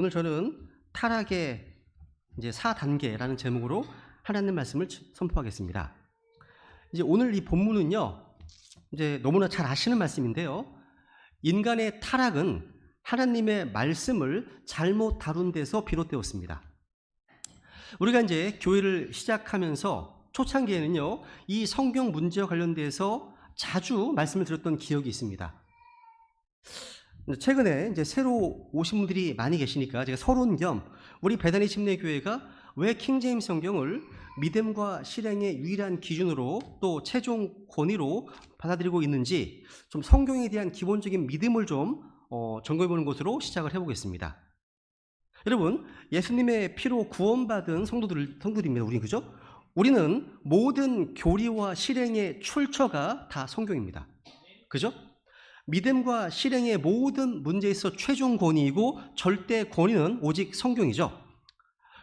오늘 저는 타락의 이제 4단계라는 제목으로 하나님 말씀을 선포하겠습니다. 이제 오늘 이 본문은요, 이제 너무나 잘 아시는 말씀인데요. 인간의 타락은 하나님의 말씀을 잘못 다룬 데서 비롯되었습니다. 우리가 이제 교회를 시작하면서 초창기에는요, 이 성경 문제와 관련돼서 자주 말씀을 들었던 기억이 있습니다. 최근에 이제 새로 오신 분들이 많이 계시니까 제가 서론 겸 우리 베다니 침례교회가 왜 킹제임스 성경을 믿음과 실행의 유일한 기준으로 또 최종 권위로 받아들이고 있는지 좀 성경에 대한 기본적인 믿음을 좀 점검해보는 것으로 시작을 해보겠습니다. 여러분, 예수님의 피로 구원받은 성도들입니다. 우리 그죠? 우리는 모든 교리와 실행의 출처가 다 성경입니다. 그죠? 믿음과 실행의 모든 문제에서 최종 권위이고 절대 권위는 오직 성경이죠.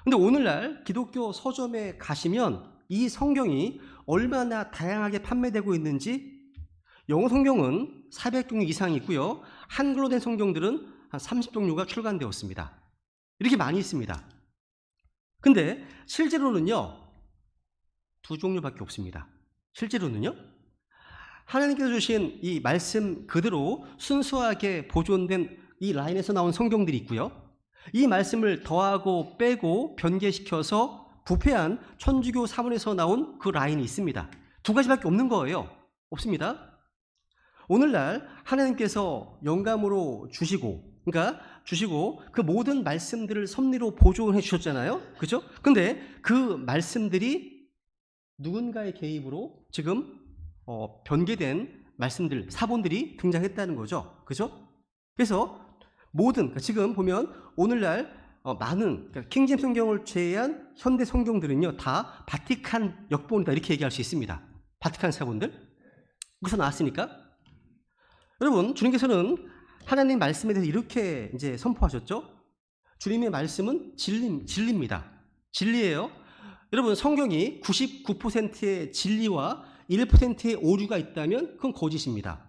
근데 오늘날 기독교 서점에 가시면 이 성경이 얼마나 다양하게 판매되고 있는지, 영어 성경은 400종류 이상 있고요, 한글로 된 성경들은 한 30종류가 출간되었습니다. 이렇게 많이 있습니다. 근데 실제로는요, 2종류밖에 없습니다. 실제로는요, 하나님께서 주신 이 말씀 그대로 순수하게 보존된 이 라인에서 나온 성경들이 있고요, 이 말씀을 더하고 빼고 변개시켜서 부패한 천주교 사본에서 나온 그 라인이 있습니다. 두 가지밖에 없는 거예요. 없습니다. 오늘날 하나님께서 영감으로 주시고, 그러니까 주시고 그 모든 말씀들을 섭리로 보존해 주셨잖아요. 그죠? 근데 그 말씀들이 누군가의 개입으로 지금 변개된 말씀들, 사본들이 등장했다는 거죠. 그죠? 그래서 모든, 지금 보면 오늘날 많은, 킹제임스 성경을 제외한 현대 성경들은요, 다 바티칸 역본이다, 이렇게 얘기할 수 있습니다. 바티칸 사본들. 여기서 나왔으니까. 여러분, 주님께서는 하나님 말씀에 대해서 이렇게 이제 선포하셨죠? 주님의 말씀은 진리입니다. 진리예요. 여러분, 성경이 99%의 진리와 1%의 오류가 있다면 그건 거짓입니다.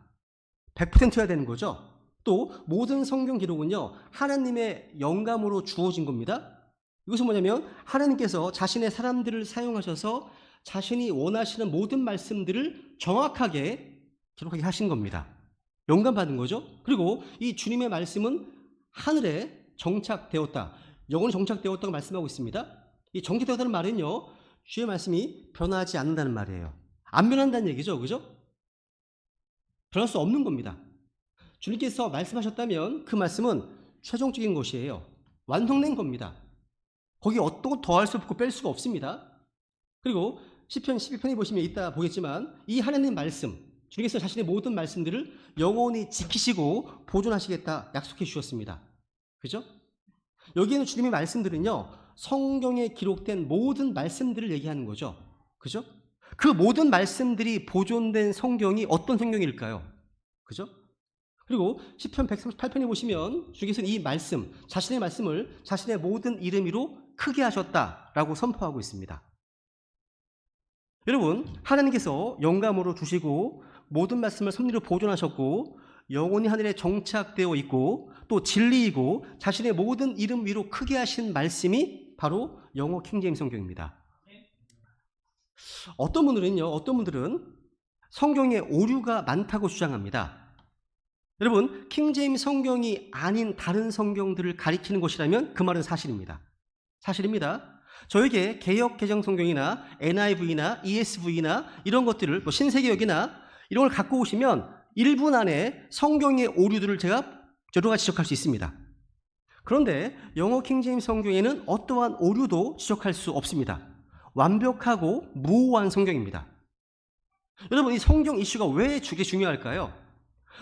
100%여야 되는 거죠. 또 모든 성경 기록은요, 하나님의 영감으로 주어진 겁니다. 이것은 뭐냐면 하나님께서 자신의 사람들을 사용하셔서 자신이 원하시는 모든 말씀들을 정확하게 기록하게 하신 겁니다. 영감받은 거죠. 그리고 이 주님의 말씀은 하늘에 정착되었다, 영원히 정착되었다고 말씀하고 있습니다. 이 정착되었다는 말은요, 주의 말씀이 변하지 않는다는 말이에요. 안 변한다는 얘기죠. 그죠? 변할 수 없는 겁니다. 주님께서 말씀하셨다면 그 말씀은 최종적인 것이에요. 완성된 겁니다. 거기 어떤 더할 수 없고 뺄 수가 없습니다. 그리고 시편 11편에 보시면 이따 보겠지만 이 하나님 말씀, 주님께서 자신의 모든 말씀들을 영원히 지키시고 보존하시겠다 약속해 주셨습니다. 그죠? 여기에는 주님의 말씀들은요, 성경에 기록된 모든 말씀들을 얘기하는 거죠. 그죠? 그 모든 말씀들이 보존된 성경이 어떤 성경일까요? 그죠? 그리고 시편 138편에 보시면 주께서는 이 말씀, 자신의 말씀을 자신의 모든 이름으로 크게 하셨다라고 선포하고 있습니다. 여러분, 하나님께서 영감으로 주시고 모든 말씀을 섭리로 보존하셨고 영원히 하늘에 정착되어 있고 또 진리이고 자신의 모든 이름 위로 크게 하신 말씀이 바로 영어 킹제임스 성경입니다. 어떤 분들은 성경에 오류가 많다고 주장합니다. 여러분, 킹제임스 성경이 아닌 다른 성경들을 가리키는 것이라면 그 말은 사실입니다. 사실입니다. 저에게 개역 개정 성경이나 NIV나 ESV나 이런 것들을, 뭐 신세계역이나 이런 걸 갖고 오시면 1분 안에 성경의 오류들을 제가 여러 가지 지적할 수 있습니다. 그런데 영어 킹제임스 성경에는 어떠한 오류도 지적할 수 없습니다. 완벽하고 무오한 성경입니다. 여러분, 이 성경 이슈가 왜 중요할까요?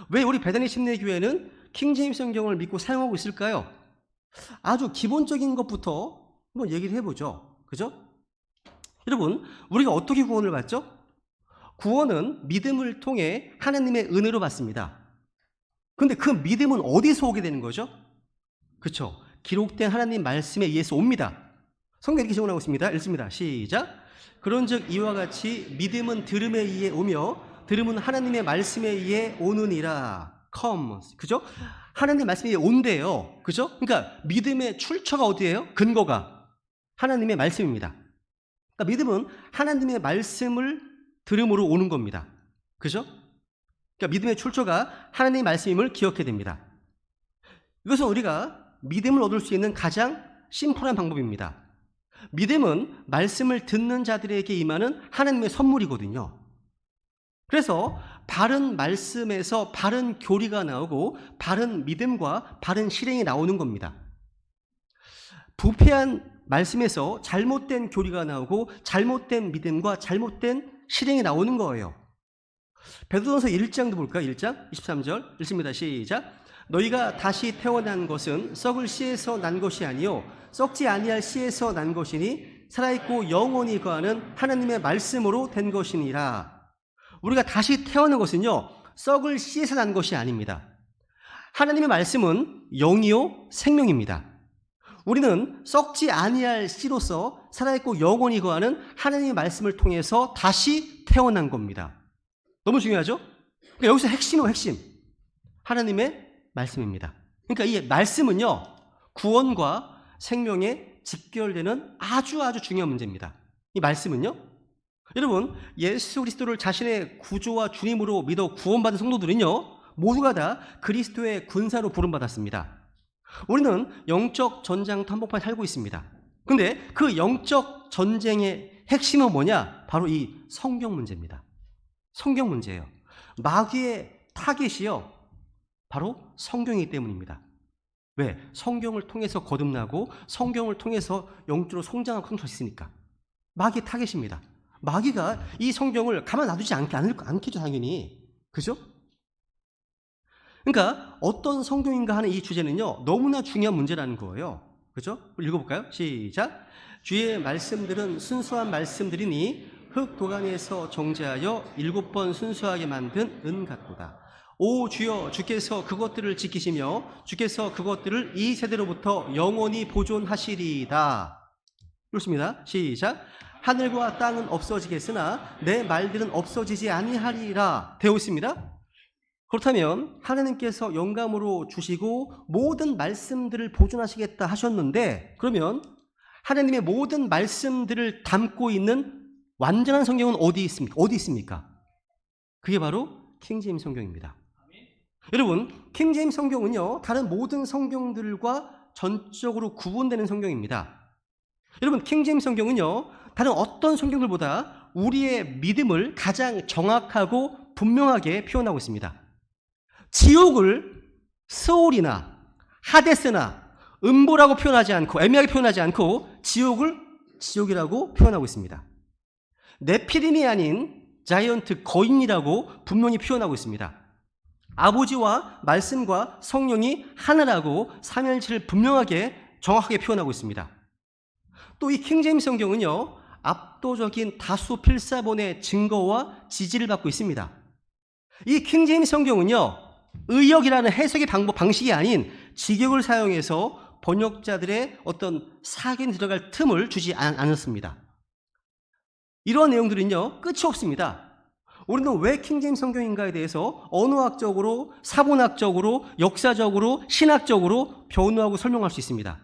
왜 우리 베다니 침례교회는 킹제임스 성경을 믿고 사용하고 있을까요? 아주 기본적인 것부터 한번 얘기를 해보죠. 그죠? 여러분, 우리가 어떻게 구원을 받죠? 구원은 믿음을 통해 하나님의 은혜로 받습니다. 그런데 그 믿음은 어디서 오게 되는 거죠? 그렇죠. 기록된 하나님 말씀에 의해서 옵니다. 성경 이렇게 증언하고 있습니다. 읽습니다. 시작. 그런즉 이와 같이 믿음은 들음에 의해 오며 들음은 하나님의 말씀에 의해 오느니라. come. 그죠? 하나님의 말씀이 온대요. 그죠? 그러니까 믿음의 출처가 어디예요? 근거가 하나님의 말씀입니다. 그러니까 믿음은 하나님의 말씀을 들음으로 오는 겁니다. 그죠? 그러니까 믿음의 출처가 하나님의 말씀임을 기억해야 됩니다. 이것은 우리가 믿음을 얻을 수 있는 가장 심플한 방법입니다. 믿음은 말씀을 듣는 자들에게 임하는 하나님의 선물이거든요. 그래서 바른 말씀에서 바른 교리가 나오고 바른 믿음과 바른 실행이 나오는 겁니다. 부패한 말씀에서 잘못된 교리가 나오고 잘못된 믿음과 잘못된 실행이 나오는 거예요. 베드로전서 1장도 볼까요? 1장 23절 읽습니다. 시작. 너희가 다시 태어난 것은 썩을 씨에서 난 것이 아니요 썩지 아니할 씨에서 난 것이니 살아있고 영원히 거하는 하나님의 말씀으로 된 것이니라. 우리가 다시 태어난 것은요 썩을 씨에서 난 것이 아닙니다. 하나님의 말씀은 영이요 생명입니다. 우리는 썩지 아니할 씨로서 살아있고 영원히 거하는 하나님의 말씀을 통해서 다시 태어난 겁니다. 너무 중요하죠? 그러니까 여기서 핵심은 핵심. 하나님의 말씀입니다. 그러니까 이 말씀은요, 구원과 생명에 직결되는 아주 중요한 문제입니다. 이 말씀은요, 여러분, 예수 그리스도를 자신의 구주와 주님으로 믿어 구원받은 성도들은요, 모두가 다 그리스도의 군사로 부름받았습니다. 우리는 영적 전장터 한복판에 살고 있습니다. 근데 그 영적 전쟁의 핵심은 뭐냐? 바로 이 성경 문제입니다. 성경 문제예요. 마귀의 타겟이요, 바로 성경이기 때문입니다. 왜? 성경을 통해서 거듭나고 성경을 통해서 영적으로 성장하고 성장할 수 있으니까. 마귀의 타겟입니다. 마귀가 이 성경을 가만 놔두지 않겠죠, 당연히. 그죠? 그러니까 어떤 성경인가 하는 이 주제는요, 너무나 중요한 문제라는 거예요. 그죠? 읽어볼까요? 시작. 주의 말씀들은 순수한 말씀들이니 흙 도가니에서 정제하여 7번 순수하게 만든 은 같도다. 오 주여, 주께서 그것들을 지키시며 주께서 그것들을 이 세대로부터 영원히 보존하시리이다. 그렇습니다. 시작. 하늘과 땅은 없어지겠으나 내 말들은 없어지지 아니하리라 되어 있습니다. 그렇다면 하나님께서 영감으로 주시고 모든 말씀들을 보존하시겠다 하셨는데, 그러면 하나님의 모든 말씀들을 담고 있는 완전한 성경은 어디 있습니까? 그게 바로 킹제임스 성경입니다. 여러분, 킹제임스 성경은요, 다른 모든 성경들과 전적으로 구분되는 성경입니다. 여러분, 킹제임스 성경은요, 다른 어떤 성경들보다 우리의 믿음을 가장 정확하고 분명하게 표현하고 있습니다. 지옥을 스올이나 하데스나 음보라고 표현하지 않고, 애매하게 표현하지 않고 지옥을 지옥이라고 표현하고 있습니다. 네피림이 아닌 자이언트 거인이라고 분명히 표현하고 있습니다. 아버지와 말씀과 성령이 하나라고 삼위일체를 분명하게 정확하게 표현하고 있습니다. 또 이 킹제임스 성경은요, 압도적인 다수 필사본의 증거와 지지를 받고 있습니다. 이 킹제임스 성경은요, 의역이라는 해석의 방식이 아닌 직역을 사용해서 번역자들의 어떤 사견이 들어갈 틈을 주지 않았습니다. 이러한 내용들은요, 끝이 없습니다. 우리는 왜 킹제임스 성경인가에 대해서 언어학적으로, 사본학적으로, 역사적으로, 신학적으로 변호하고 설명할 수 있습니다.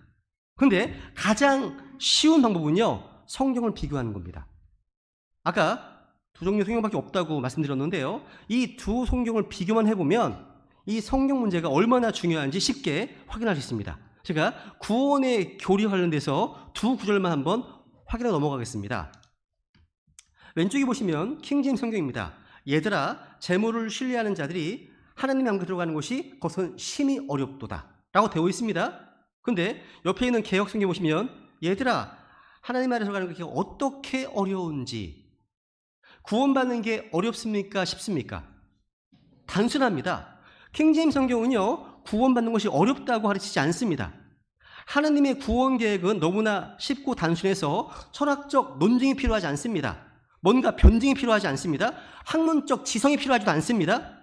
그런데 가장 쉬운 방법은요, 성경을 비교하는 겁니다. 아까 두 종류 성경밖에 없다고 말씀드렸는데요, 이 두 성경을 비교만 해보면 이 성경 문제가 얼마나 중요한지 쉽게 확인할 수 있습니다. 제가 구원의 교리 관련돼서 두 구절만 한번 확인하고 넘어가겠습니다. 왼쪽에 보시면 킹제임스 성경입니다. 얘들아, 재물을 신뢰하는 자들이 하나님의 함께 들어가는 것이 그것은 심히 어렵도다 라고 되어 있습니다. 근데 옆에 있는 개역 성경 보시면 얘들아, 하나님 아래 들어가는 게 어떻게 어려운지, 구원받는 게 어렵습니까? 쉽습니까? 단순합니다. 킹제임스 성경은요, 구원받는 것이 어렵다고 가르치지 않습니다. 하나님의 구원 계획은 너무나 쉽고 단순해서 철학적 논증이 필요하지 않습니다. 뭔가 변증이 필요하지 않습니다. 학문적 지성이 필요하지도 않습니다.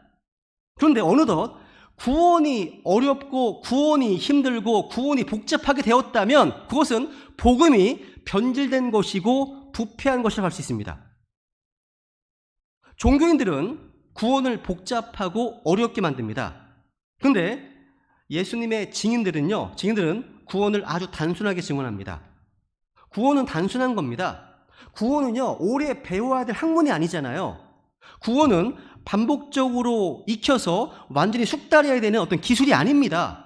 그런데 어느덧 구원이 어렵고 구원이 힘들고 구원이 복잡하게 되었다면 그것은 복음이 변질된 것이고 부패한 것이라고 할 수 있습니다. 종교인들은 구원을 복잡하고 어렵게 만듭니다. 그런데 예수님의 증인들은 구원을 아주 단순하게 증언합니다. 구원은 단순한 겁니다. 구원은요, 오래 배워야 될 학문이 아니잖아요. 구원은 반복적으로 익혀서 완전히 숙달해야 되는 어떤 기술이 아닙니다.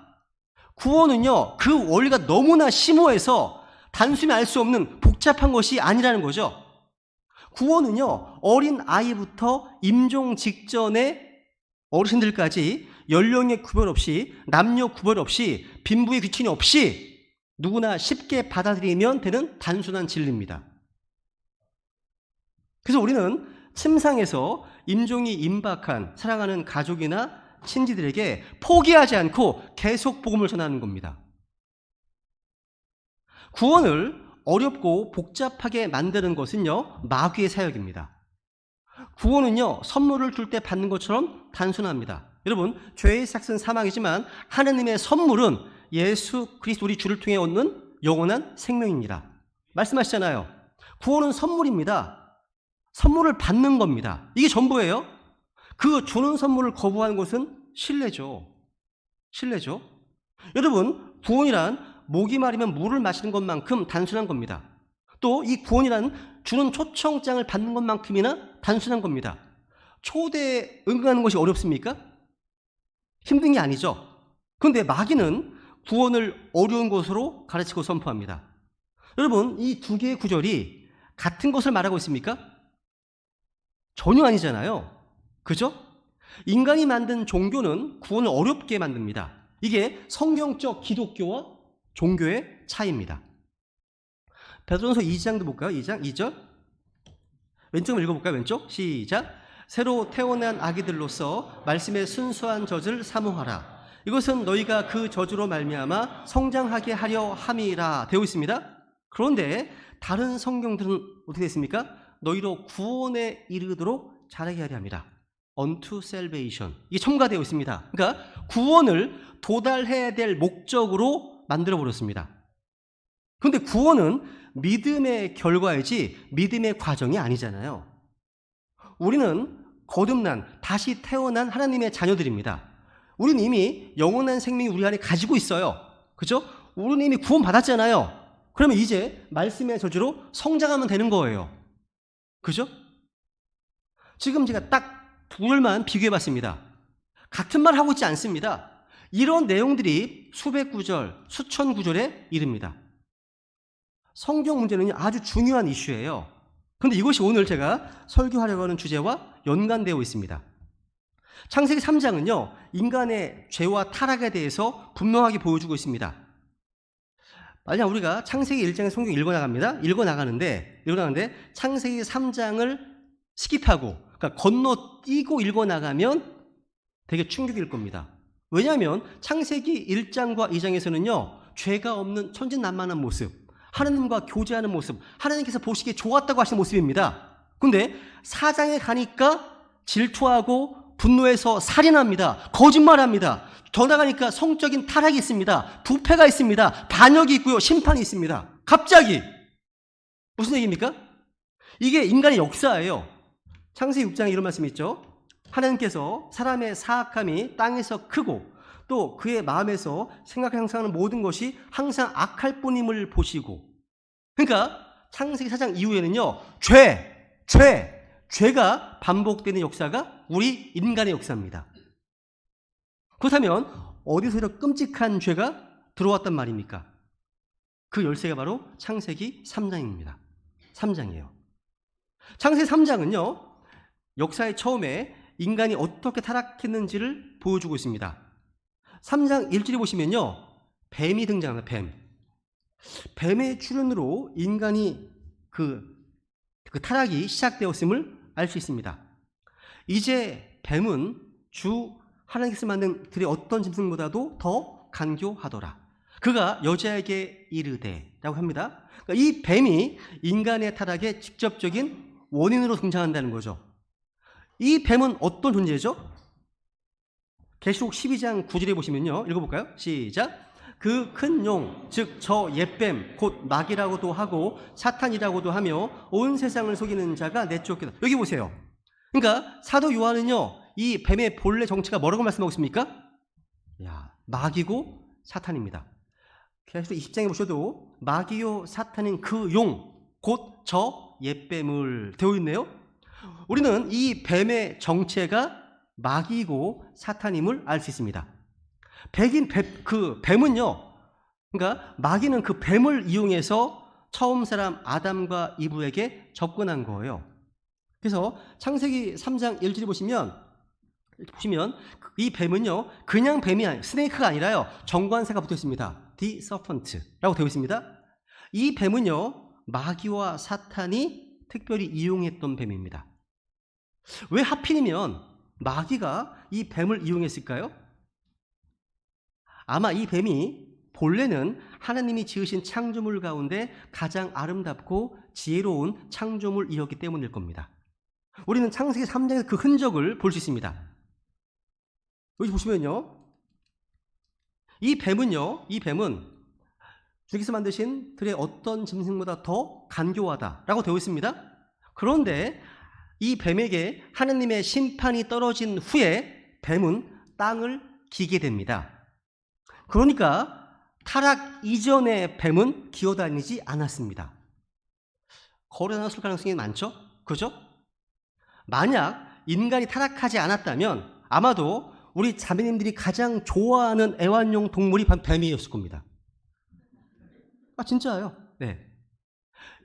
구원은요, 그 원리가 너무나 심오해서 단순히 알 수 없는 복잡한 것이 아니라는 거죠. 구원은요, 어린 아이부터 임종 직전에 어르신들까지 연령의 구별 없이, 남녀 구별 없이, 빈부의 귀천이 없이 누구나 쉽게 받아들이면 되는 단순한 진리입니다. 그래서 우리는 침상에서 임종이 임박한 사랑하는 가족이나 친지들에게 포기하지 않고 계속 복음을 전하는 겁니다. 구원을 어렵고 복잡하게 만드는 것은요, 마귀의 사역입니다. 구원은요, 선물을 줄 때 받는 것처럼 단순합니다. 여러분, 죄의 삭은 사망이지만 하나님의 선물은 예수 그리스도 우리 주를 통해 얻는 영원한 생명입니다. 말씀하시잖아요. 구원은 선물입니다. 선물을 받는 겁니다. 이게 전부예요. 그 주는 선물을 거부하는 것은 신뢰죠. 여러분, 구원이란 목이 마르면 물을 마시는 것만큼 단순한 겁니다. 또 이 구원이란 주는 초청장을 받는 것만큼이나 단순한 겁니다. 초대에 응하는 것이 어렵습니까? 힘든 게 아니죠. 그런데 마귀는 구원을 어려운 것으로 가르치고 선포합니다. 여러분, 이 두 개의 구절이 같은 것을 말하고 있습니까? 전혀 아니잖아요. 그죠? 인간이 만든 종교는 구원을 어렵게 만듭니다. 이게 성경적 기독교와 종교의 차이입니다. 베드로전서 2장도 볼까요? 2장 2절. 왼쪽 읽어볼까요? 왼쪽. 시작. 새로 태어난 아기들로서 말씀의 순수한 젖을 사모하라. 이것은 너희가 그 젖으로 말미암아 성장하게 하려 함이라 되어 있습니다. 그런데 다른 성경들은 어떻게 되어 있습니까? 너희로 구원에 이르도록 자라게 하려 합니다. unto salvation. 이게 첨가되어 있습니다. 그러니까 구원을 도달해야 될 목적으로 만들어 버렸습니다. 그런데 구원은 믿음의 결과이지 믿음의 과정이 아니잖아요. 우리는 거듭난 다시 태어난 하나님의 자녀들입니다. 우리는 이미 영원한 생명이 우리 안에 가지고 있어요. 그죠? 우리는 이미 구원 받았잖아요. 그러면 이제 말씀의 저주로 성장하면 되는 거예요. 그죠? 지금 제가 딱 둘만 비교해 봤습니다. 같은 말 하고 있지 않습니다. 이런 내용들이 수백 구절, 수천 구절에 이릅니다. 성경 문제는 아주 중요한 이슈예요. 그런데 이것이 오늘 제가 설교하려고 하는 주제와 연관되어 있습니다. 창세기 3장은요, 인간의 죄와 타락에 대해서 분명하게 보여주고 있습니다. 만약 우리가 창세기 1장의 성경 읽어 나가는데 창세기 3장을 스킵하고, 그러니까 건너뛰고 읽어 나가면 되게 충격일 겁니다. 왜냐하면 창세기 1장과 2장에서는요, 죄가 없는 천진난만한 모습, 하나님과 교제하는 모습, 하나님께서 보시기에 좋았다고 하시는 모습입니다. 그런데 4장에 가니까 질투하고 분노해서 살인합니다. 거짓말합니다. 더 나가니까 성적인 타락이 있습니다. 부패가 있습니다. 반역이 있고요. 심판이 있습니다. 갑자기 무슨 얘기입니까? 이게 인간의 역사예요. 창세기 6장에 이런 말씀이 있죠. 하나님께서 사람의 사악함이 땅에서 크고 또 그의 마음에서 생각 향상하는 모든 것이 항상 악할 뿐임을 보시고, 그러니까 창세기 4장 이후에는요, 죄가 반복되는 역사가 우리 인간의 역사입니다. 그렇다면 어디서 이런 끔찍한 죄가 들어왔단 말입니까? 그 열쇠가 바로 창세기 3장입니다. 3장이에요. 창세기 3장은요, 역사의 처음에 인간이 어떻게 타락했는지를 보여주고 있습니다. 3장 1절에 보시면요, 뱀이 등장합니다. 뱀의 출현으로 인간이 그 타락이 시작되었음을 알 수 있습니다. 이제 뱀은 주 하나님께서 만든 들의 어떤 짐승보다도 더 간교하더라. 그가 여자에게 이르되 라고 합니다. 그러니까 이 뱀이 인간의 타락의 직접적인 원인으로 등장한다는 거죠. 이 뱀은 어떤 존재죠? 계시록 12장 9절에 보시면요, 읽어볼까요? 시작. 그 큰 용, 즉 저 옛뱀 곧 마귀라고도 하고 사탄이라고도 하며 온 세상을 속이는 자가 내쫓겠다. 여기 보세요. 그러니까 사도 요한은요, 이 뱀의 본래 정체가 뭐라고 말씀하고 있습니까? 야, 마귀고 사탄입니다. 계속 20장에 보셔도 마귀요 사탄인 그 용, 곧 저 옛뱀을 되어 있네요. 우리는 이 뱀의 정체가 마귀고 사탄임을 알 수 있습니다. 그 뱀은요, 그러니까 마귀는 그 뱀을 이용해서 처음 사람 아담과 이브에게 접근한 거예요. 그래서 창세기 3장 1절에 보시면 이 뱀은요, 그냥 뱀이 아니에요. 스네이크가 아니라요, 정관사가 붙어 있습니다. The serpent라고 되어 있습니다. 이 뱀은요, 마귀와 사탄이 특별히 이용했던 뱀입니다. 왜 하필이면 마귀가 이 뱀을 이용했을까요? 아마 이 뱀이 본래는 하나님이 지으신 창조물 가운데 가장 아름답고 지혜로운 창조물이었기 때문일 겁니다. 우리는 창세기 3장에서 그 흔적을 볼 수 있습니다. 여기 보시면요, 이 뱀은 주님께서 만드신 들의 어떤 짐승보다 더 간교하다라고 되어 있습니다. 그런데 이 뱀에게 하나님의 심판이 떨어진 후에 뱀은 땅을 기게 됩니다. 그러니까 타락 이전의 뱀은 기어다니지 않았습니다. 거래 나눴을 가능성이 많죠? 그죠? 만약 인간이 타락하지 않았다면 아마도 우리 자매님들이 가장 좋아하는 애완용 동물이 바로 뱀이었을 겁니다. 아, 진짜예요. 네.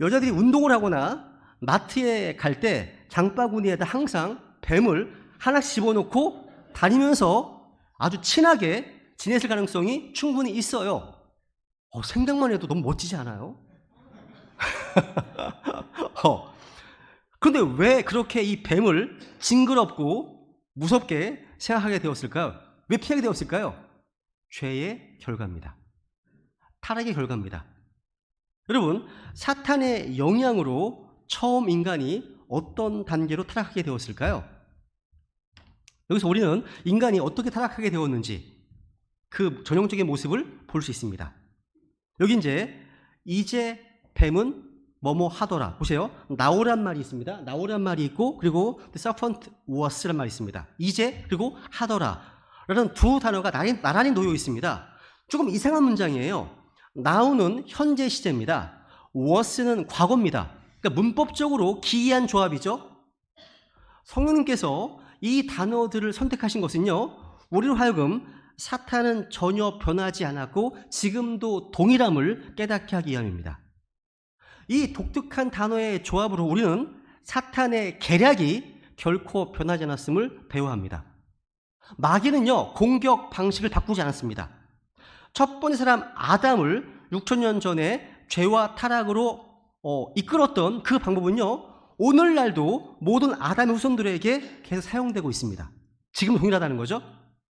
여자들이 운동을 하거나 마트에 갈 때 장바구니에다 항상 뱀을 하나씩 집어넣고 다니면서 아주 친하게 지냈을 가능성이 충분히 있어요. 생각만 해도 너무 멋지지 않아요? 그런데 왜 그렇게 이 뱀을 징그럽고 무섭게 생각하게 되었을까요? 왜 피하게 되었을까요? 죄의 결과입니다. 타락의 결과입니다. 여러분, 사탄의 영향으로 처음 인간이 어떤 단계로 타락하게 되었을까요? 여기서 우리는 인간이 어떻게 타락하게 되었는지 그 전형적인 모습을 볼 수 있습니다. 여기 이제 뱀은 뭐뭐 하더라. 보세요. 나오란 말이 있습니다. 나오란 말이 있고, 그리고 the serpent was란 말이 있습니다. 이제 그리고 하더라 라는 두 단어가 나란히 놓여 있습니다. 조금 이상한 문장이에요. now는 현재 시제입니다. was는 과거입니다. 그러니까 문법적으로 기이한 조합이죠. 성령님께서 이 단어들을 선택하신 것은요, 우리로 하여금 사탄은 전혀 변하지 않았고 지금도 동일함을 깨닫게 하기 위함입니다. 이 독특한 단어의 조합으로 우리는 사탄의 계략이 결코 변하지 않았음을 배워야 합니다. 마귀는요, 공격 방식을 바꾸지 않았습니다. 첫 번째 사람 아담을 6,000년 전에 죄와 타락으로 이끌었던 그 방법은요, 오늘날도 모든 아담의 후손들에게 계속 사용되고 있습니다. 지금 동일하다는 거죠.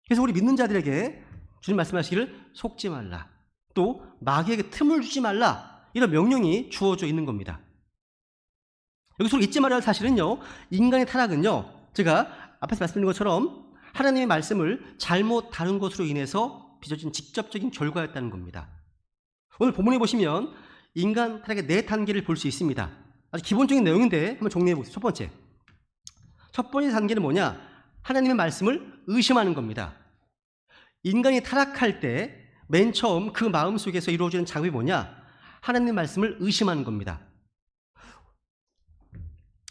그래서 우리 믿는 자들에게 주님 말씀하시기를 속지 말라, 또 마귀에게 틈을 주지 말라, 이런 명령이 주어져 있는 겁니다. 여기서 잊지 말아야 할 사실은요, 인간의 타락은요, 제가 앞에서 말씀드린 것처럼 하나님의 말씀을 잘못 다룬 것으로 인해서 빚어진 직접적인 결과였다는 겁니다. 오늘 본문에 보시면 인간 타락의 4단계를 볼 수 있습니다. 아주 기본적인 내용인데 한번 정리해 보세요. 첫 번째 단계는 뭐냐? 하나님의 말씀을 의심하는 겁니다. 인간이 타락할 때 맨 처음 그 마음 속에서 이루어지는 작업이 뭐냐? 하나님의 말씀을 의심하는 겁니다.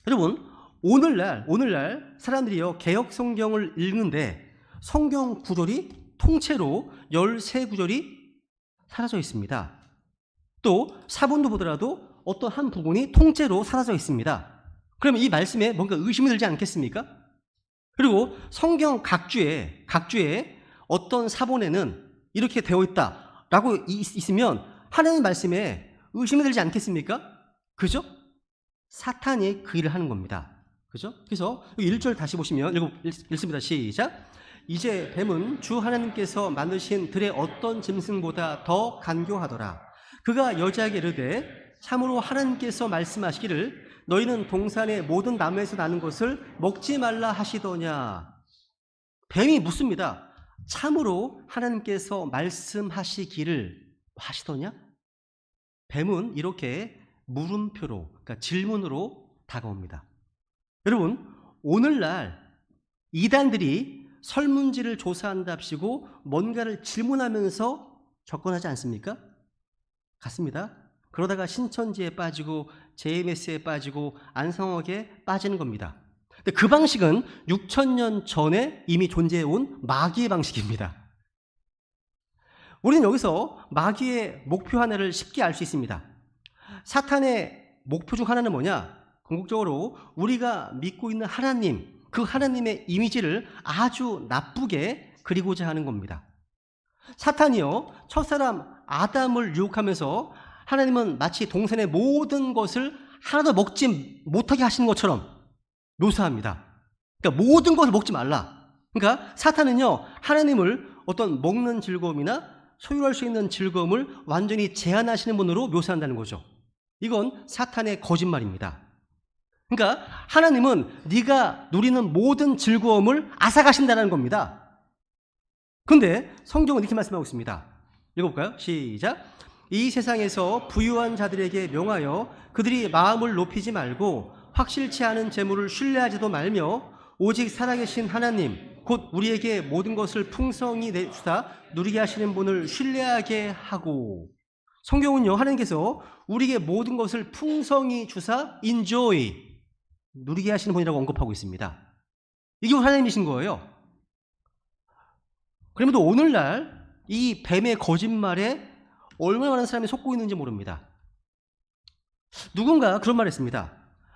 여러분, 오늘날 사람들이요, 개역 성경을 읽는데 성경 구절이 통째로 13구절이 사라져 있습니다. 또 사본도 보더라도 어떤 한 부분이 통째로 사라져 있습니다. 그러면 이 말씀에 뭔가 의심이 들지 않겠습니까? 그리고 성경 각주에 어떤 사본에는 이렇게 되어 있다라고 있으면 하나님의 말씀에 의심이 들지 않겠습니까? 그죠? 사탄이 그 일을 하는 겁니다. 그죠? 그래서 1절 다시 보시면 읽습니다. 시작. 이제 뱀은 주 하나님께서 만드신 들의 어떤 짐승보다 더 간교하더라. 그가 여자에게 이르되 참으로 하나님께서 말씀하시기를 너희는 동산의 모든 나무에서 나는 것을 먹지 말라 하시더냐. 뱀이 묻습니다. 참으로 하나님께서 말씀하시기를 하시더냐? 뱀은 이렇게 물음표로, 그러니까 질문으로 다가옵니다. 여러분, 오늘날 이단들이 설문지를 조사한답시고 뭔가를 질문하면서 접근하지 않습니까? 같습니다. 그러다가 신천지에 빠지고 JMS에 빠지고 안성역에 빠지는 겁니다. 근데 그 방식은 6,000년 전에 이미 존재해온 마귀의 방식입니다. 우리는 여기서 마귀의 목표 하나를 쉽게 알 수 있습니다. 사탄의 목표 중 하나는 뭐냐? 궁극적으로 우리가 믿고 있는 하나님, 그 하나님의 이미지를 아주 나쁘게 그리고자 하는 겁니다. 사탄이요, 첫사람 아담을 유혹하면서 하나님은 마치 동산의 모든 것을 하나도 먹지 못하게 하시는 것처럼 묘사합니다. 그러니까 모든 것을 먹지 말라. 그러니까 사탄은요, 하나님을 어떤 먹는 즐거움이나 소유할 수 있는 즐거움을 완전히 제한하시는 분으로 묘사한다는 거죠. 이건 사탄의 거짓말입니다. 그러니까 하나님은 네가 누리는 모든 즐거움을 앗아가신다는 겁니다. 그런데 성경은 이렇게 말씀하고 있습니다. 읽어볼까요? 시작. 이 세상에서 부유한 자들에게 명하여 그들이 마음을 높이지 말고 확실치 않은 재물을 신뢰하지도 말며 오직 살아계신 하나님 곧 우리에게 모든 것을 풍성히 내주사 누리게 하시는 분을 신뢰하게 하고. 성경은요, 하나님께서 우리에게 모든 것을 풍성히 주사 enjoy 누리게 하시는 분이라고 언급하고 있습니다. 이게 하나님이신 거예요. 그럼에도 오늘날 이 뱀의 거짓말에 얼마나 많은 사람이 속고 있는지 모릅니다. 누군가 그런 말을 했습니다.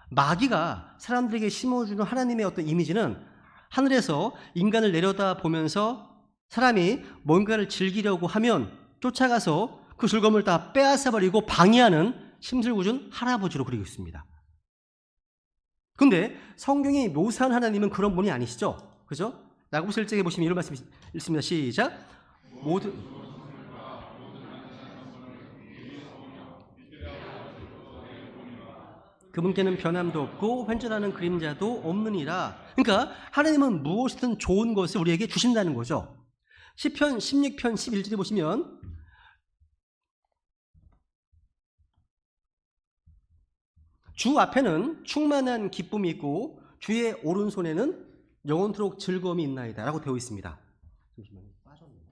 마귀가 사람들에게 심어주는 하나님의 어떤 이미지는 하늘에서 인간을 내려다 보면서 사람이 뭔가를 즐기려고 하면 쫓아가서 그 즐거움을 다 빼앗아버리고 방해하는 심술궂은 할아버지로 그리고 있습니다. 그런데 성경이 묘사한 하나님은 그런 분이 아니시죠? 그죠? 야고보서 1장에 보시면 이런 말씀이 있습니다. 시작. 그분께는 변함도 없고 횡전하는 그림자도 없느니라. 그러니까 하나님은 무엇이든 좋은 것을 우리에게 주신다는 거죠. 시편 16편 11절에 보시면 주 앞에는 충만한 기쁨이 있고 주의 오른손에는 영원토록 즐거움이 있나이다 라고 되어 있습니다. 잠시만요. 빠졌네요.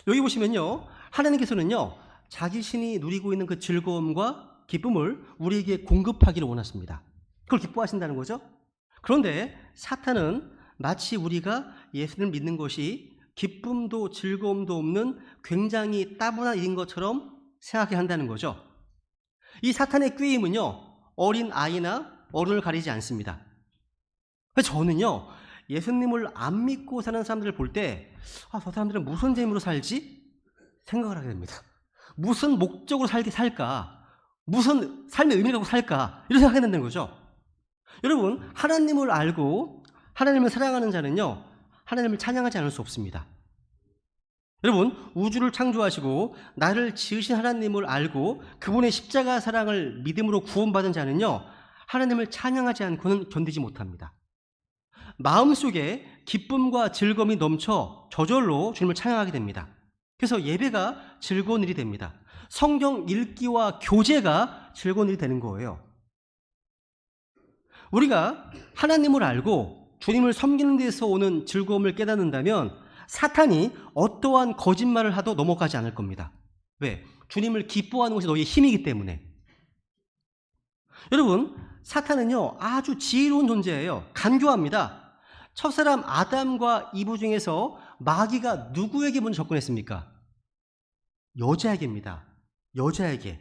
여기 보시면요, 하나님께서는요 자기 신이 누리고 있는 그 즐거움과 기쁨을 우리에게 공급하기를 원하십니다. 그걸 기뻐하신다는 거죠. 그런데 사탄은 마치 우리가 예수를 믿는 것이 기쁨도 즐거움도 없는 굉장히 따분한 일인 것처럼 생각하게 한다는 거죠. 이 사탄의 꾀임은요 어린 아이나 어른을 가리지 않습니다. 저는요 예수님을 안 믿고 사는 사람들을 볼 때 저 사람들은 무슨 재미로 살지? 생각을 하게 됩니다. 무슨 목적으로 살까? 무슨 삶의 의미를 갖고 살까? 이런 생각하게 된다는 거죠. 여러분, 하나님을 알고 하나님을 사랑하는 자는요 하나님을 찬양하지 않을 수 없습니다. 여러분, 우주를 창조하시고 나를 지으신 하나님을 알고 그분의 십자가 사랑을 믿음으로 구원받은 자는요 하나님을 찬양하지 않고는 견디지 못합니다. 마음속에 기쁨과 즐거움이 넘쳐 저절로 주님을 찬양하게 됩니다. 그래서 예배가 즐거운 일이 됩니다. 성경 읽기와 교제가 즐거운 일이 되는 거예요. 우리가 하나님을 알고 주님을 섬기는 데서 오는 즐거움을 깨닫는다면 사탄이 어떠한 거짓말을 하도 넘어가지 않을 겁니다. 왜? 주님을 기뻐하는 것이 너희의 힘이기 때문에. 여러분, 사탄은요 아주 지혜로운 존재예요. 간교합니다. 첫사람 아담과 이브 중에서 마귀가 누구에게 먼저 접근했습니까? 여자에게입니다. 여자에게.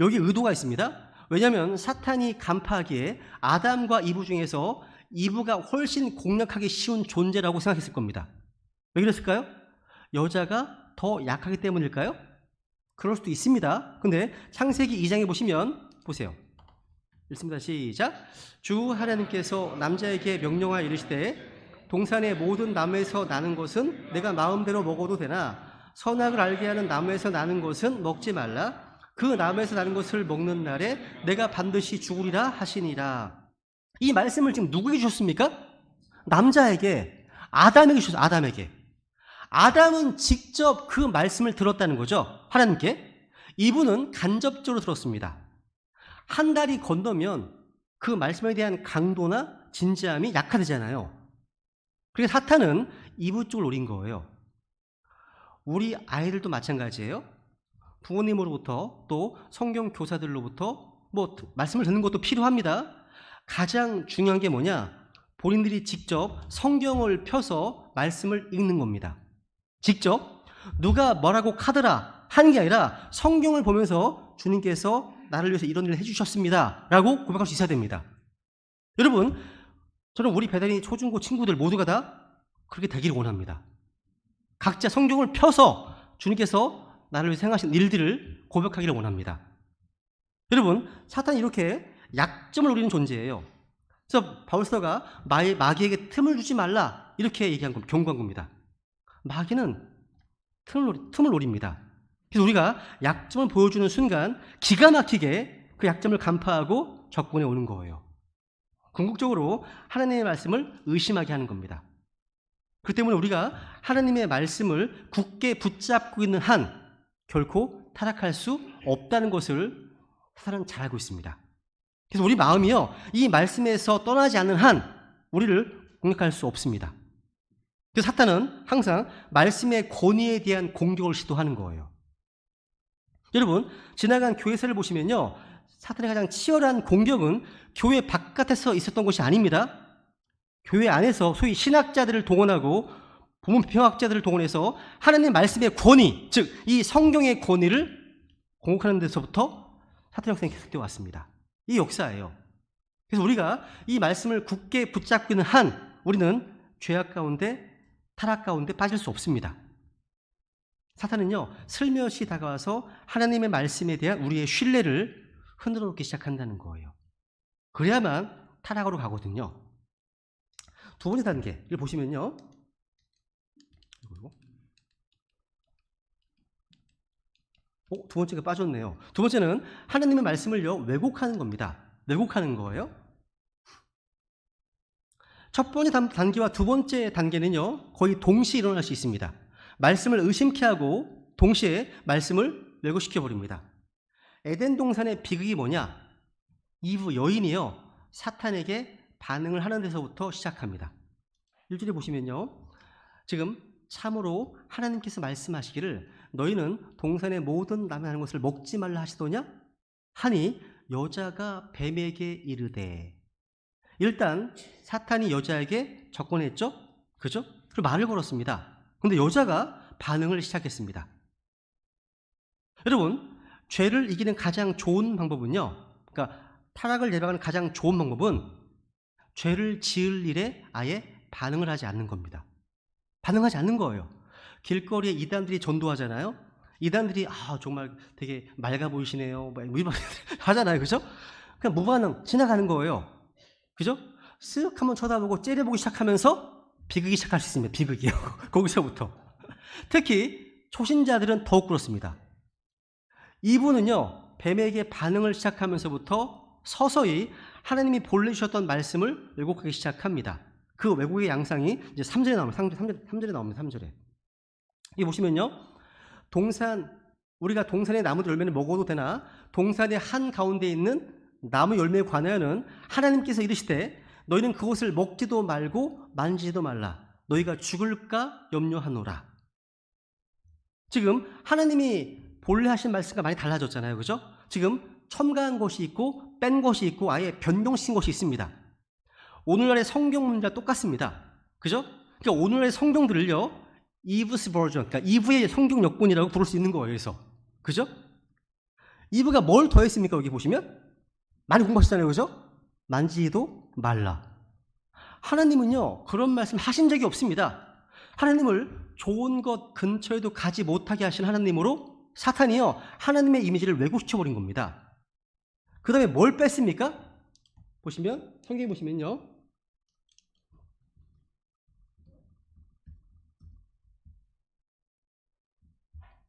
여기 의도가 있습니다. 왜냐하면 사탄이 간파하기에 아담과 이브 중에서 이브가 훨씬 공략하기 쉬운 존재라고 생각했을 겁니다. 왜 그랬을까요? 여자가 더 약하기 때문일까요? 그럴 수도 있습니다. 근데 창세기 2장에 보시면 보세요. 읽습니다. 시작. 주 하나님께서 남자에게 명령하여 이르시되 동산의 모든 나무에서 나는 것은 내가 마음대로 먹어도 되나 선악을 알게 하는 나무에서 나는 것은 먹지 말라. 그 나무에서 나는 것을 먹는 날에 내가 반드시 죽으리라 하시니라. 이 말씀을 지금 누구에게 주셨습니까? 남자에게, 아담에게 주셨어요. 아담에게. 아담은 직접 그 말씀을 들었다는 거죠. 하나님께. 이분은 간접적으로 들었습니다. 한 달이 건너면 그 말씀에 대한 강도나 진지함이 약화되잖아요. 그래서 사탄은 이부 쪽을 노린 거예요. 우리 아이들도 마찬가지예요. 부모님으로부터 또 성경 교사들로부터 말씀을 듣는 것도 필요합니다. 가장 중요한 게 뭐냐? 본인들이 직접 성경을 펴서 말씀을 읽는 겁니다. 직접 누가 뭐라고 카더라 하는 게 아니라 성경을 보면서 주님께서 나를 위해서 이런 일을 해주셨습니다 라고 고백할 수 있어야 됩니다. 여러분, 저는 우리 베다니 초중고 친구들 모두가 다 그렇게 되기를 원합니다. 각자 성경을 펴서 주님께서 나를 위해서 행하신 일들을 고백하기를 원합니다. 여러분, 사탄이 이렇게 약점을 노리는 존재예요. 그래서 바울서가 마귀에게 틈을 주지 말라 이렇게 얘기한 겁니다. 경고한 겁니다. 마귀는 틈을 노립니다. 그래서 우리가 약점을 보여주는 순간 기가 막히게 그 약점을 간파하고 접근해 오는 거예요. 궁극적으로 하나님의 말씀을 의심하게 하는 겁니다. 그렇기 때문에 우리가 하나님의 말씀을 굳게 붙잡고 있는 한 결코 타락할 수 없다는 것을 사탄은 잘 알고 있습니다. 그래서 우리 마음이요, 이 말씀에서 떠나지 않는 한 우리를 공격할 수 없습니다. 그래서 사탄은 항상 말씀의 권위에 대한 공격을 시도하는 거예요. 여러분, 지나간 교회사를 보시면요, 사탄의 가장 치열한 공격은 교회 바깥에서 있었던 것이 아닙니다. 교회 안에서 소위 신학자들을 동원하고 부문평학자들을 동원해서 하나님의 말씀의 권위, 즉 이 성경의 권위를 공격하는 데서부터 사탄 역사가 계속되어 왔습니다. 이 역사예요. 그래서 우리가 이 말씀을 굳게 붙잡고 있는 한 우리는 죄악 가운데, 타락 가운데 빠질 수 없습니다. 사탄은요, 슬며시 다가와서 하나님의 말씀에 대한 우리의 신뢰를 흔들어 놓기 시작한다는 거예요. 그래야만 타락으로 가거든요. 두 번째 단계를 보시면요, 두 번째가 빠졌네요. 두 번째는 하나님의 말씀을요, 왜곡하는 겁니다. 왜곡하는 거예요. 첫 번째 단계와 두 번째 단계는요, 거의 동시에 일어날 수 있습니다. 말씀을 의심케 하고 동시에 말씀을 왜곡시켜 버립니다. 에덴 동산의 비극이 뭐냐? 이브 여인이요, 사탄에게 반응을 하는 데서부터 시작합니다. 1절에 보시면요, 지금 참으로 하나님께서 말씀하시기를 너희는 동산의 모든 남이 하는 것을 먹지 말라 하시더냐? 하니 여자가 뱀에게 이르되. 일단 사탄이 여자에게 접근했죠? 그죠? 그리고 말을 걸었습니다. 그런데 여자가 반응을 시작했습니다. 여러분, 죄를 이기는 가장 좋은 방법은요, 그러니까 타락을 예방하는 가장 좋은 방법은 죄를 지을 일에 아예 반응을 하지 않는 겁니다. 반응하지 않는 거예요. 길거리에 이단들이 전도하잖아요. 이단들이 정말 되게 맑아 보이시네요 하잖아요. 그죠? 그냥 무반응 지나가는 거예요. 그죠? 쓱 한번 쳐다보고 째려보기 시작하면서 비극이 시작할 수 있습니다. 비극이요. 거기서부터. 특히 초신자들은 더욱 그렇습니다. 이분은요, 뱀에게 반응을 시작하면서부터 서서히 하나님이 본래 주셨던 말씀을 왜곡하기 시작합니다. 그 왜곡의 양상이 이제 3절에 나옵니다. 3절에 나옵니다. 3절에. 이 보시면요, 우리가 동산의 나무 열매를 먹어도 되나? 동산의 한 가운데 있는 나무 열매에 관하여는 하나님께서 이르시되 너희는 그것을 먹지도 말고 만지지도 말라. 너희가 죽을까 염려하노라. 지금 하나님이 본래 하신 말씀과 많이 달라졌잖아요. 그죠? 지금 첨가한 것이 있고 뺀 것이 있고 아예 변경시킨 것이 있습니다. 오늘날의 성경 문제와 똑같습니다. 그죠? 그러니까 오늘날의 성경들을요, 이브스 버전, 그러니까 이브의 성경 역본이라고 부를 수 있는 거예요. 그래서 그죠? 이브가 뭘 더했습니까? 여기 보시면 많이 공부하셨잖아요. 그죠? 만지지도 말라. 하나님은요, 그런 말씀 하신 적이 없습니다. 하나님을 좋은 것 근처에도 가지 못하게 하신 하나님으로 사탄이요, 하나님의 이미지를 왜곡시켜버린 겁니다. 그 다음에 뭘 뺐습니까? 보시면, 성경에 보시면요,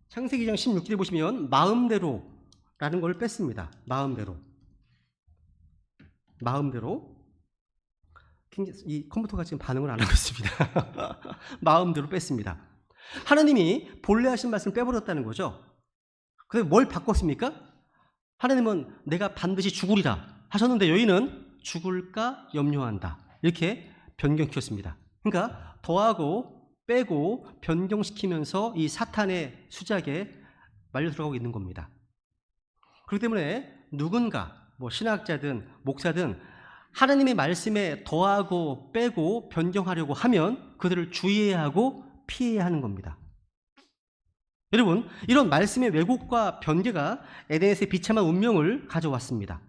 창세기 2장 16절에 보시면 마음대로라는 걸 뺐습니다. 마음대로. 이 컴퓨터가 지금 반응을 안 하고 있습니다. 마음대로 뺐습니다. 하나님이 본래 하신 말씀을 빼버렸다는 거죠. 그래서 뭘 바꿨습니까? 하나님은 내가 반드시 죽으리라 하셨는데 여인은 죽을까 염려한다. 이렇게 변경시켰습니다. 그러니까 더하고 빼고 변경시키면서 이 사탄의 수작에 말려 들어가고 있는 겁니다. 그렇기 때문에 누군가 뭐 신학자든 목사든 하나님의 말씀에 더하고 빼고 변경하려고 하면 그들을 주의해야 하고 피해야 하는 겁니다. 여러분, 이런 말씀의 왜곡과 변개가 에덴에서의 비참한 운명을 가져왔습니다.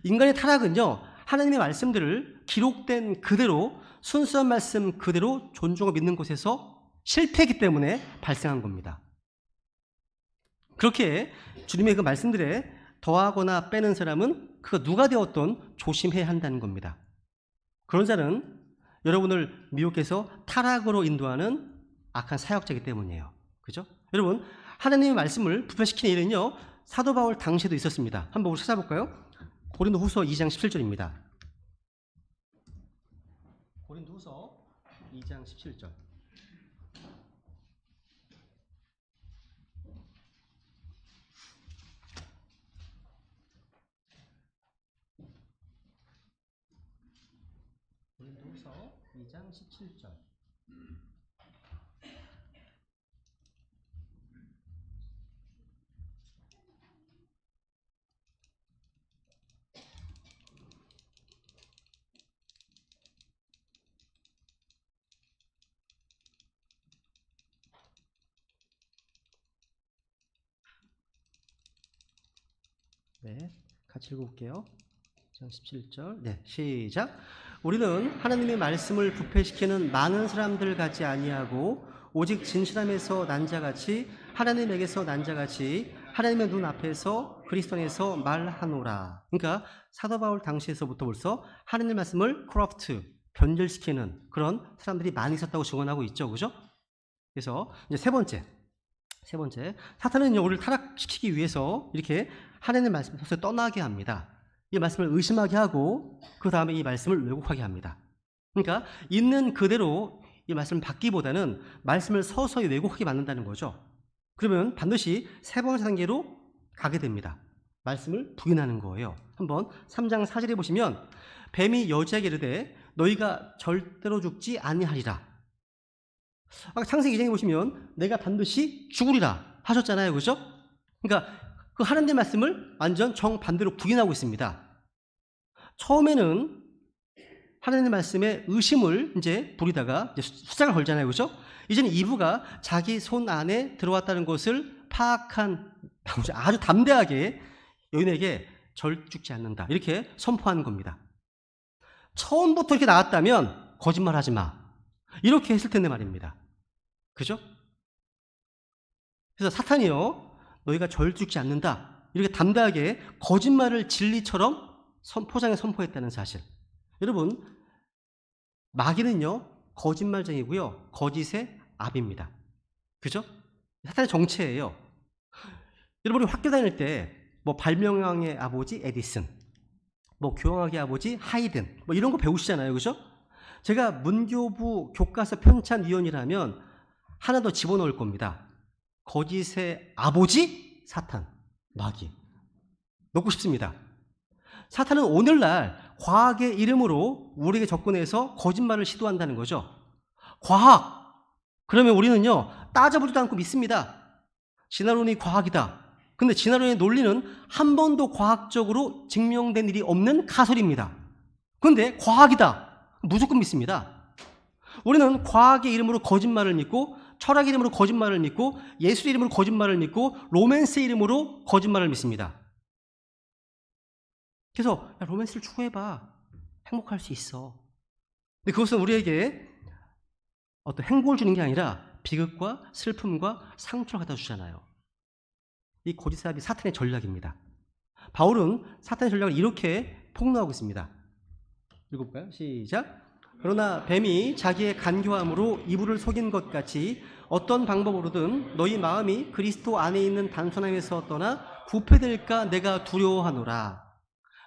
인간의 타락은요, 하나님의 말씀들을 기록된 그대로 순수한 말씀 그대로 존중하고 믿는 곳에서 실패했기 때문에 발생한 겁니다. 그렇게 주님의 그 말씀들에 더하거나 빼는 사람은 그가 누가 되었든 조심해야 한다는 겁니다. 그런 자는 여러분을 미혹해서 타락으로 인도하는 악한 사역자이기 때문이에요. 그죠? 여러분, 하나님의 말씀을 부패시키는 일은요, 사도 바울 당시에도 있었습니다. 한번 우리 찾아볼까요? 고린도후서 2장 17절입니다. 고린도후서 2장 17절. 고린도후서 2장 17절. 네, 같이 읽어볼게요. 2장 17절. 네, 시작. 우리는 하나님의 말씀을 부패시키는 많은 사람들 같지 아니하고 오직 진실함에서 난 자같이 하나님에게서 난 자같이 하나님의 눈 앞에서 그리스도 안에서 말하노라. 그러니까 사도 바울 당시에서부터 벌써 하나님의 말씀을 corrupt, 변절시키는 그런 사람들이 많이 있었다고 증언하고 있죠. 그죠? 그래서 이제 세 번째, 사탄은요, 우리를 타락시키기 위해서 이렇게 하나님의 말씀에서 떠나게 합니다. 이 말씀을 의심하게 하고 그 다음에 이 말씀을 왜곡하게 합니다. 그러니까 있는 그대로 이 말씀을 받기보다는 말씀을 서서히 왜곡하게 만든다는 거죠. 그러면 반드시 세 번째 단계로 가게 됩니다. 말씀을 부인하는 거예요. 한번 3장 4절에 보시면 뱀이 여자에게 이르되 너희가 절대로 죽지 아니하리라. 아까 창세기 2장에 보시면 내가 반드시 죽으리라 하셨잖아요. 그죠? 그러니까 그 하나님의 말씀을 완전 정반대로 부인하고 있습니다. 처음에는 하나님의 말씀에 의심을 이제 부리다가 이제 수작을 걸잖아요. 그죠? 이제는 이브가 자기 손 안에 들어왔다는 것을 파악한 아주 담대하게 여인에게 절 죽지 않는다. 이렇게 선포하는 겁니다. 처음부터 이렇게 나왔다면 거짓말 하지 마. 이렇게 했을 텐데 말입니다. 그죠? 그래서 사탄이요, 너희가 절 죽지 않는다. 이렇게 담대하게 거짓말을 진리처럼 포장해 선포했다는 사실. 여러분, 마귀는요, 거짓말쟁이고요, 거짓의 압입니다. 그죠? 사탄의 정체예요. 여러분이 학교 다닐 때, 뭐 발명왕의 아버지 에디슨, 뭐 교황학의 아버지 하이든, 뭐 이런 거 배우시잖아요. 그죠? 제가 문교부 교과서 편찬위원이라면 하나 더 집어넣을 겁니다. 거짓의 아버지 사탄, 마귀. 넣고 싶습니다. 사탄은 오늘날 과학의 이름으로 우리에게 접근해서 거짓말을 시도한다는 거죠. 과학. 그러면 우리는요, 따져보지도 않고 믿습니다. 진화론이 과학이다. 근데 진화론의 논리는 한 번도 과학적으로 증명된 일이 없는 가설입니다. 근데 과학이다. 무조건 믿습니다. 우리는 과학의 이름으로 거짓말을 믿고, 철학의 이름으로 거짓말을 믿고, 예술의 이름으로 거짓말을 믿고, 로맨스의 이름으로 거짓말을 믿습니다. 그래서 야, 로맨스를 추구해봐. 행복할 수 있어. 근데 그것은 우리에게 어떤 행복을 주는 게 아니라 비극과 슬픔과 상처를 갖다 주잖아요. 이 거짓사업이 사탄의 전략입니다. 바울은 사탄의 전략을 이렇게 폭로하고 있습니다. 읽어볼까요? 시작. 그러나 뱀이 자기의 간교함으로 이불을 속인 것 같이 어떤 방법으로든 너희 마음이 그리스도 안에 있는 단순함에서 떠나 부패될까 내가 두려워하노라.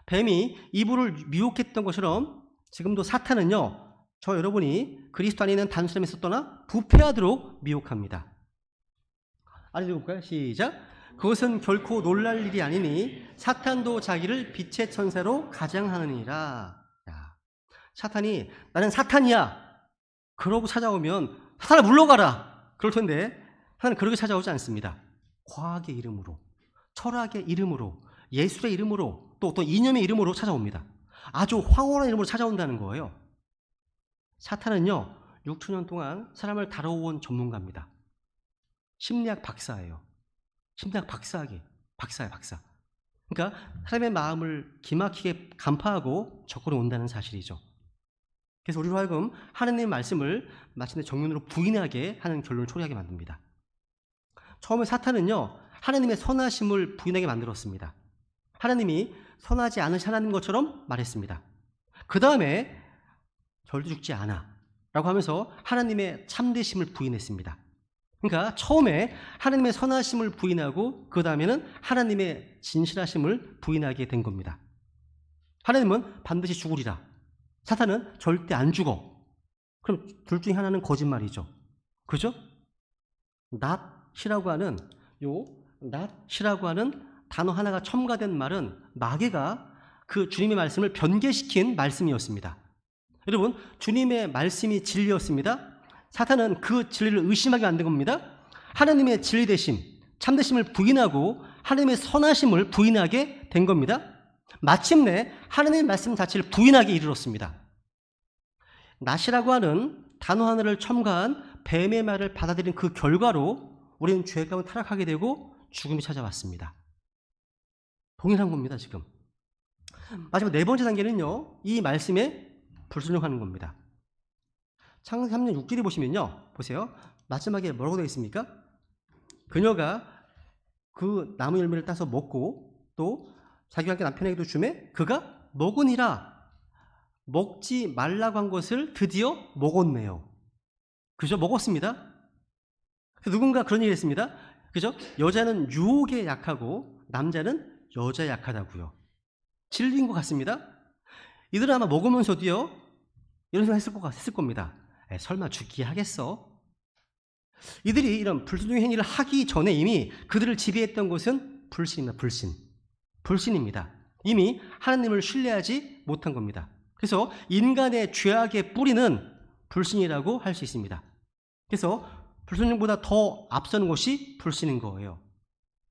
뱀이 이불을 미혹했던 것처럼 지금도 사탄은요, 저 여러분이 그리스도 안에 있는 단순함에서 떠나 부패하도록 미혹합니다. 아래 읽어볼까요? 시작. 그것은 결코 놀랄 일이 아니니 사탄도 자기를 빛의 천사로 가장하느니라. 야, 사탄이 나는 사탄이야 그러고 찾아오면 사탄아 물러가라 그럴 텐데 사탄은 그렇게 찾아오지 않습니다. 과학의 이름으로, 철학의 이름으로, 예술의 이름으로, 또 어떤 이념의 이름으로 찾아옵니다. 아주 황홀한 이름으로 찾아온다는 거예요. 사탄은요 6천년 동안 사람을 다뤄온 전문가입니다. 심리학 박사예요. 심리학 박사야, 박사. 그러니까 사람의 마음을 기막히게 간파하고 접근해 온다는 사실이죠. 그래서 우리로 하여금 하나님의 말씀을 마침내 정면으로 부인하게 하는 결론을 초래하게 만듭니다. 처음에 사탄은요 하나님의 선하심을 부인하게 만들었습니다. 하나님이 선하지 않으신 하나님 것처럼 말했습니다. 그 다음에 절대 죽지 않아 라고 하면서 하나님의 참되심을 부인했습니다. 그러니까 처음에 하나님의 선하심을 부인하고 그 다음에는 하나님의 진실하심을 부인하게 된 겁니다. 하나님은 반드시 죽으리라. 사탄은 절대 안 죽어. 그럼 둘 중에 하나는 거짓말이죠. 그죠? not이라고 하는 단어 하나가 첨가된 말은 마귀가 그 주님의 말씀을 변개시킨 말씀이었습니다. 여러분, 주님의 말씀이 진리였습니다. 사탄은 그 진리를 의심하게 만든 겁니다. 하나님의 진리되심, 참되심을 부인하고 하나님의 선하심을 부인하게 된 겁니다. 마침내 하나님의 말씀 자체를 부인하게 이르렀습니다. 낫이라고 하는 단어 하나를 첨가한 뱀의 말을 받아들인 그 결과로 우리는 죄 가운데 타락하게 되고 죽음이 찾아왔습니다. 동일한 겁니다, 지금. 마지막 네 번째 단계는요, 이 말씀에 불순종하는 겁니다. 창세기 3년 6절에 보시면요, 보세요. 마지막에 뭐라고 되어 있습니까? 그녀가 그 나무 열매를 따서 먹고 또 자기와 함께 남편에게도 주매 그가 먹으니라. 먹지 말라고 한 것을 드디어 먹었네요. 그죠? 먹었습니다. 누군가 그런 얘기를 했습니다. 그죠? 여자는 유혹에 약하고 남자는 여자에 약하다고요. 진리인 것 같습니다. 이들은 아마 먹으면서도요 이런 생각 했을 겁니다. 설마 죽기 하겠어? 이들이 이런 불순종의 행위를 하기 전에 이미 그들을 지배했던 것은 불신입니다. 불신입니다. 이미 하나님을 신뢰하지 못한 겁니다. 그래서 인간의 죄악의 뿌리는 불신이라고 할 수 있습니다. 그래서 불순종보다 더 앞서는 것이 불신인 거예요.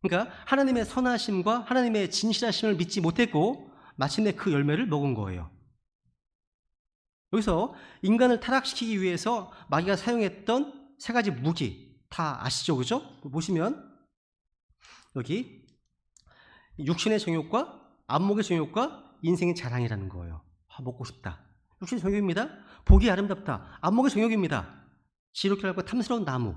그러니까 하나님의 선하심과 하나님의 진실하심을 믿지 못했고 마침내 그 열매를 먹은 거예요. 여기서 인간을 타락시키기 위해서 마귀가 사용했던 세 가지 무기 다 아시죠? 그죠? 보시면 여기 육신의 정욕과 안목의 정욕과 인생의 자랑이라는 거예요. 먹고 싶다. 육신의 정욕입니다. 보기 아름답다. 안목의 정욕입니다. 지롭게 하고 탐스러운 나무.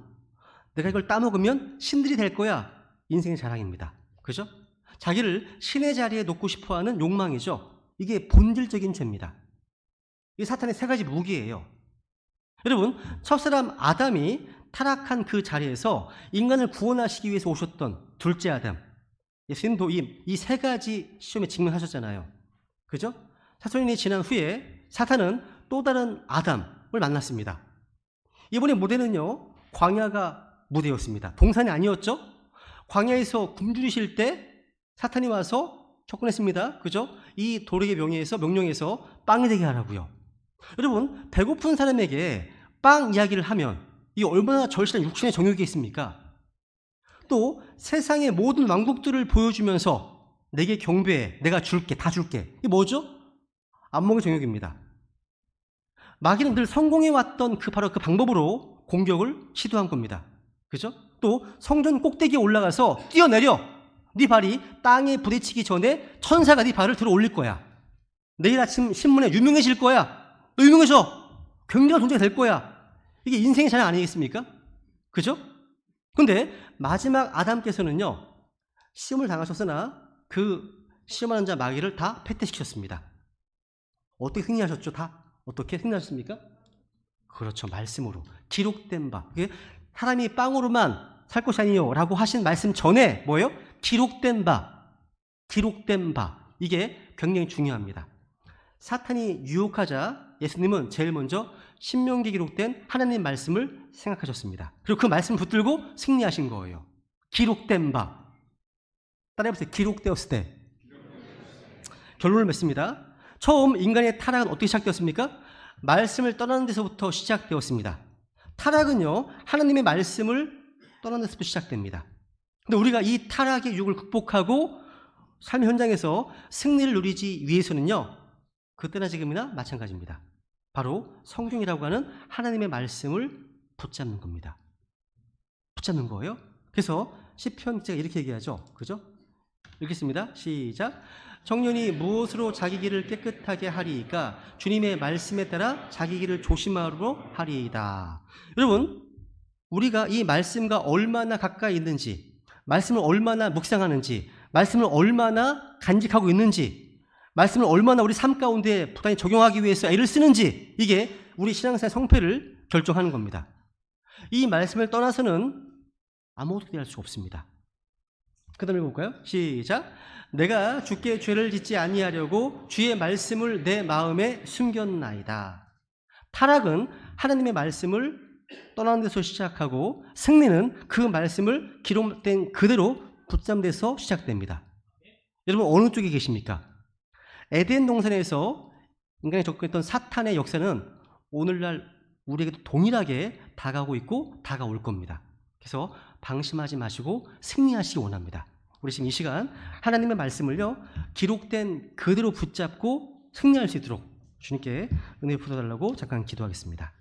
내가 이걸 따먹으면 신들이 될 거야. 인생의 자랑입니다. 그죠? 자기를 신의 자리에 놓고 싶어하는 욕망이죠. 이게 본질적인 죄입니다. 이게 사탄의 세 가지 무기예요. 여러분, 첫사람 아담이 타락한 그 자리에서 인간을 구원하시기 위해서 오셨던 둘째 아담, 예수님도 이 세 가지 시험에 직면하셨잖아요. 그죠? 사천년이 지난 후에 사탄은 또 다른 아담을 만났습니다. 이번에 무대는요, 광야가 무대였습니다. 동산이 아니었죠? 광야에서 굶주리실 때 사탄이 와서 접근했습니다. 그죠? 이 도력의 명령에서 빵이 되게 하라고요. 여러분, 배고픈 사람에게 빵 이야기를 하면 이게 얼마나 절실한 육신의 정욕이 있습니까? 또 세상의 모든 왕국들을 보여주면서 내게 경배해, 내가 줄게, 다 줄게. 이게 뭐죠? 안목의 정욕입니다. 마귀는 늘 성공해왔던 바로 그 방법으로 공격을 시도한 겁니다. 그죠? 또 성전 꼭대기에 올라가서 뛰어내려. 네 발이 땅에 부딪히기 전에 천사가 네 발을 들어 올릴 거야. 내일 아침 신문에 유명해질 거야. 너 유명해져. 굉장한 존재가 될 거야. 이게 인생의 자랑 아니겠습니까? 그죠? 근데 마지막 아담께서는요, 시험을 당하셨으나 그 시험하는 자 마귀를 다 패퇴시켰습니다. 어떻게 승리하셨죠? 다 어떻게 승리하셨습니까? 그렇죠. 말씀으로. 기록된 바. 사람이 빵으로만 살 것이 아니요 라고 하신 말씀 전에 뭐예요? 기록된 바. 이게 굉장히 중요합니다. 사탄이 유혹하자 예수님은 제일 먼저 신명기에 기록된 하나님 말씀을 생각하셨습니다. 그리고 그 말씀을 붙들고 승리하신 거예요. 기록된 바. 따라해보세요. 기록되었을 때. 결론을 맺습니다. 처음 인간의 타락은 어떻게 시작되었습니까? 말씀을 떠나는 데서부터 시작되었습니다. 타락은요, 하나님의 말씀을 떠나는 데서부터 시작됩니다. 근데 우리가 이 타락의 유혹을 극복하고 삶의 현장에서 승리를 누리기 위해서는요, 그때나 지금이나 마찬가지입니다. 바로 성경이라고 하는 하나님의 말씀을 붙잡는 겁니다. 붙잡는 거예요. 그래서 시편 기자가 이렇게 얘기하죠. 그죠? 읽겠습니다. 시작. 청년이 무엇으로 자기 길을 깨끗하게 하리이까? 주님의 말씀에 따라 자기 길을 조심하므로 하리이다. 여러분, 우리가 이 말씀과 얼마나 가까이 있는지, 말씀을 얼마나 묵상하는지, 말씀을 얼마나 간직하고 있는지, 말씀을 얼마나 우리 삶 가운데 부단히 적용하기 위해서 애를 쓰는지, 이게 우리 신앙생활 성패를 결정하는 겁니다. 이 말씀을 떠나서는 아무것도 기대할 수가 없습니다. 그 다음에 볼까요? 시작. 내가 주께 죄를 짓지 아니하려고 주의 말씀을 내 마음에 숨겼나이다. 타락은 하나님의 말씀을 떠나는 데서 시작하고, 승리는 그 말씀을 기록된 그대로 붙잡는 데서 시작됩니다. 여러분, 어느 쪽에 계십니까? 에덴 동산에서 인간이 접근했던 사탄의 역사는 오늘날 우리에게도 동일하게 다가오고 있고 다가올 겁니다. 그래서 방심하지 마시고 승리하시기 원합니다. 우리 지금 이 시간 하나님의 말씀을요, 기록된 그대로 붙잡고 승리할 수 있도록 주님께 은혜 부어달라고 잠깐 기도하겠습니다.